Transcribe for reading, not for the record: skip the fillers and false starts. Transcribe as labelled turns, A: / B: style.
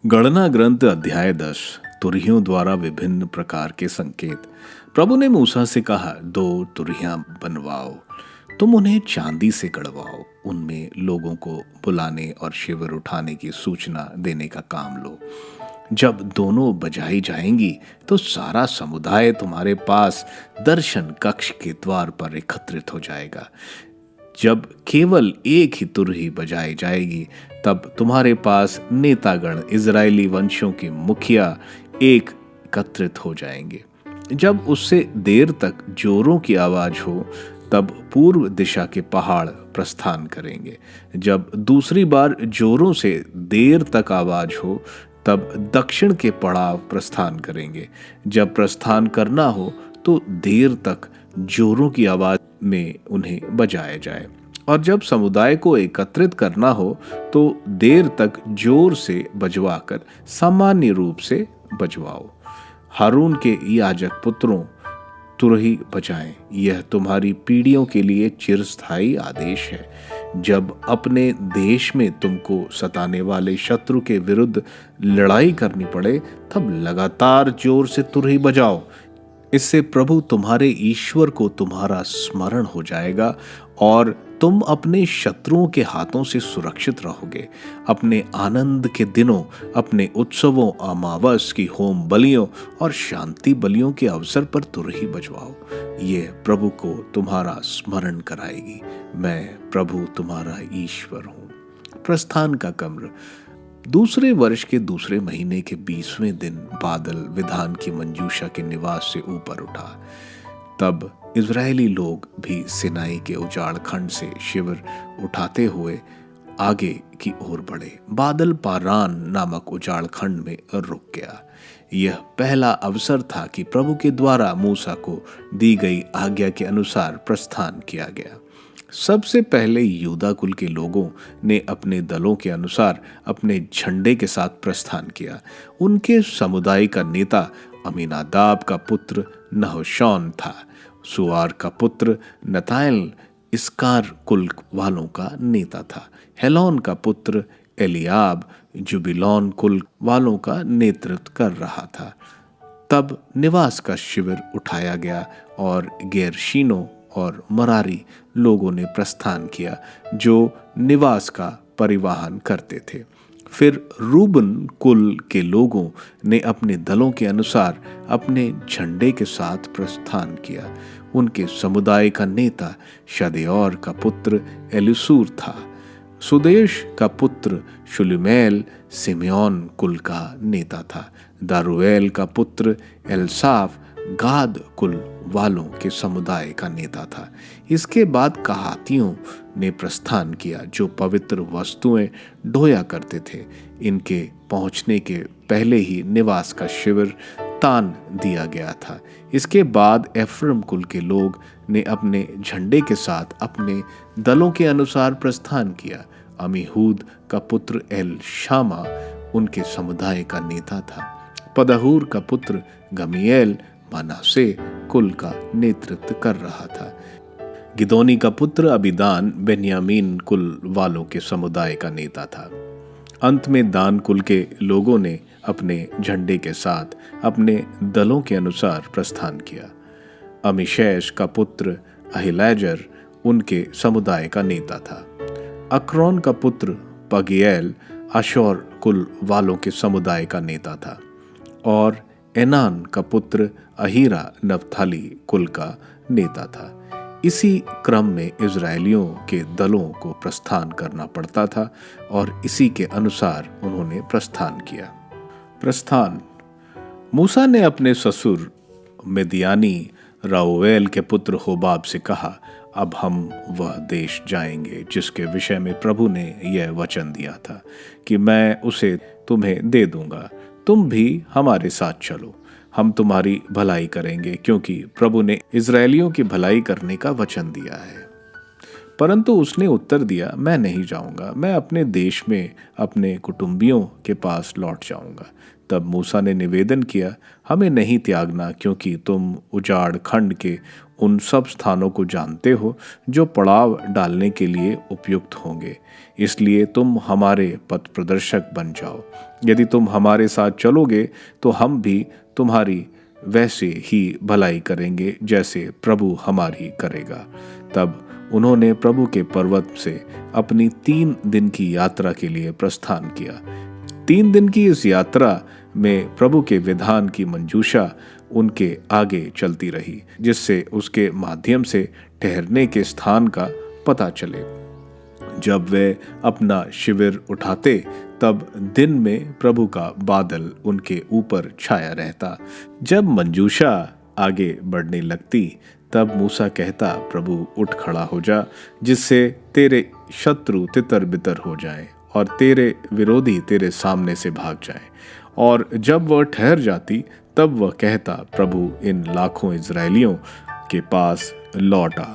A: गणना ग्रंथ अध्याय 10। तुरहियों द्वारा विभिन्न प्रकार के संकेत। प्रभु ने मूसा से कहा, 2 तुरहियां बनवाओ, तुम उन्हें चांदी से गढ़वाओ, उनमें लोगों को बुलाने और शिविर उठाने की सूचना देने का काम लो। जब दोनों बजाई जाएंगी तो सारा समुदाय तुम्हारे पास दर्शन कक्ष के द्वार पर एकत्रित हो जाएगा। जब केवल एक ही तुरही बजाई जाएगी तब तुम्हारे पास नेतागण इजरायली वंशों के मुखिया एकत्रित हो जाएंगे। जब उससे देर तक जोरों की आवाज हो तब पूर्व दिशा के पहाड़ प्रस्थान करेंगे। जब दूसरी बार जोरों से देर तक आवाज हो तब दक्षिण के पड़ाव प्रस्थान करेंगे। जब प्रस्थान करना हो तो देर तक जोरों की आवाज में उन्हें बजाया जाए, और जब समुदाय को एकत्रित करना हो तो देर तक जोर से बजवाकर सामान्य रूप से बजवाओ। हारून के याजक पुत्रों तुरही बजाएं, यह तुम्हारी पीढ़ियों के लिए चिरस्थायी आदेश है। जब अपने देश में तुमको सताने वाले शत्रु के विरुद्ध लड़ाई करनी पड़े तब लगातार जोर से तुरही बजाओ। इससे प्रभु तुम्हारे ईश्वर को तुम्हारा स्मरण हो जाएगा और तुम अपने शत्रुओं के हाथों से सुरक्षित रहोगे। अपने आनंद के दिनों, अपने उत्सवों, अमावस की होम बलियों और शांति बलियों के अवसर पर तुरही बजवाओ। ये प्रभु को तुम्हारा स्मरण कराएगी। मैं प्रभु तुम्हारा ईश्वर हूँ। प्रस्थान का कम्र। दूसरे वर्ष के दूसरे महीने के 20वें दिन बादल विधान की मंजूषा के निवास से ऊपर उठा। तब इजरायली लोग भी सिनाई के उजाड़ खंड से शिविर उठाते हुए आगे की ओर बढ़े। बादल पारान नामक उजाड़ खंड में रुक गया। यह पहला अवसर था कि प्रभु के द्वारा मूसा को दी गई आज्ञा के अनुसार प्रस्थान किया गया। सबसे पहले यूदा कुल के लोगों ने अपने दलों के अनुसार अपने झंडे के साथ प्रस्थान किया। उनके समुदाय का नेता अमीनादाब का पुत्र नहशोन था। सुआर का पुत्र नताएल इसकार कुल वालों का नेता था। हेलोन का पुत्र एलियाब जुबिलोन कुल वालों का नेतृत्व कर रहा था। तब निवास का शिविर उठाया गया और गेरशीनों और मरारी लोगों ने प्रस्थान किया जो निवास का परिवहन करते थे। फिर रूबन कुल के लोगों ने अपने दलों के अनुसार अपने झंडे के साथ प्रस्थान किया। उनके समुदाय का नेता शदेऔर का पुत्र एलिसूर था। सुदेश का पुत्र शुलुमेल सिमेओन कुल का नेता था। दारुएल का पुत्र एलसाफ गाद कुल वालों के समुदाय का नेता था। इसके बाद कहातियों ने प्रस्थान किया जो पवित्र वस्तुएं ढोया करते थे। इनके पहुंचने के पहले ही निवास का शिविर तान दिया गया था। इसके बाद एफ्रम कुल के लोग ने अपने झंडे के साथ अपने दलों के अनुसार प्रस्थान किया। अमीहूद का पुत्र एल शामा उनके समुदाय का नेता था। पदहूर का पुत्र गमीएल मनासे कुल का नेतृत्व कर रहा था। गिदोनी का पुत्र अबीदान बेन्यामीन कुल वालों के समुदाय का नेता था। अंत में दान कुल के लोगों ने अपने झंडे के साथ अपने दलों के अनुसार प्रस्थान किया। अमीशैश का पुत्र अहिलैजर उनके समुदाय का नेता था। अक्रोन का पुत्र पगिएल आशोर कुल वालों के समुदाय का नेता था। और एनान का पुत्र अहीरा नप्ताली कुल का नेता था। इसी क्रम में इजरायलियों के दलों को प्रस्थान करना पड़ता था और इसी के अनुसार उन्होंने प्रस्थान किया। प्रस्थान। मूसा ने अपने ससुर मिद्यानी राउएल के पुत्र होबाब से कहा, अब हम वह देश जाएंगे जिसके विषय में प्रभु ने यह वचन दिया था कि मैं उसे तुम्हें दे दूंगा। तुम भी हमारे साथ चलो, हम तुम्हारी भलाई करेंगे, क्योंकि प्रभु ने इजरायलियों की भलाई करने का वचन दिया है। परंतु उसने उत्तर दिया, मैं नहीं जाऊंगा, मैं अपने देश में अपने कुटुंबियों के पास लौट जाऊंगा। तब मूसा ने निवेदन किया, हमें नहीं त्यागना, क्योंकि तुम उजाड़ खंड के उन सब स्थानों को जानते हो जो पड़ाव डालने के लिए उपयुक्त होंगे। इसलिए तुम हमारे पथ प्रदर्शक बन जाओ। यदि तुम हमारे साथ चलोगे तो हम भी तुम्हारी वैसे ही भलाई करेंगे जैसे प्रभु हमारी करेगा। तब उन्होंने प्रभु के पर्वत से अपनी 3 दिन की यात्रा के लिए प्रस्थान किया। 3 दिन की इस यात्रा में प्रभु के विधान की मंजूषा उनके आगे चलती रही, जिससे उसके माध्यम से ठहरने के स्थान का पता चले। जब वे अपना शिविर उठाते तब दिन में प्रभु का बादल उनके ऊपर छाया रहता। जब मंजूषा आगे बढ़ने लगती तब मूसा कहता, प्रभु उठ खड़ा हो जा, जिससे तेरे शत्रु तितर बितर हो जाएं और तेरे विरोधी तेरे सामने से भाग जाएं। और जब वह ठहर जाती तब वह कहता, प्रभु इन लाखों इजरायलियों के पास लौट आ।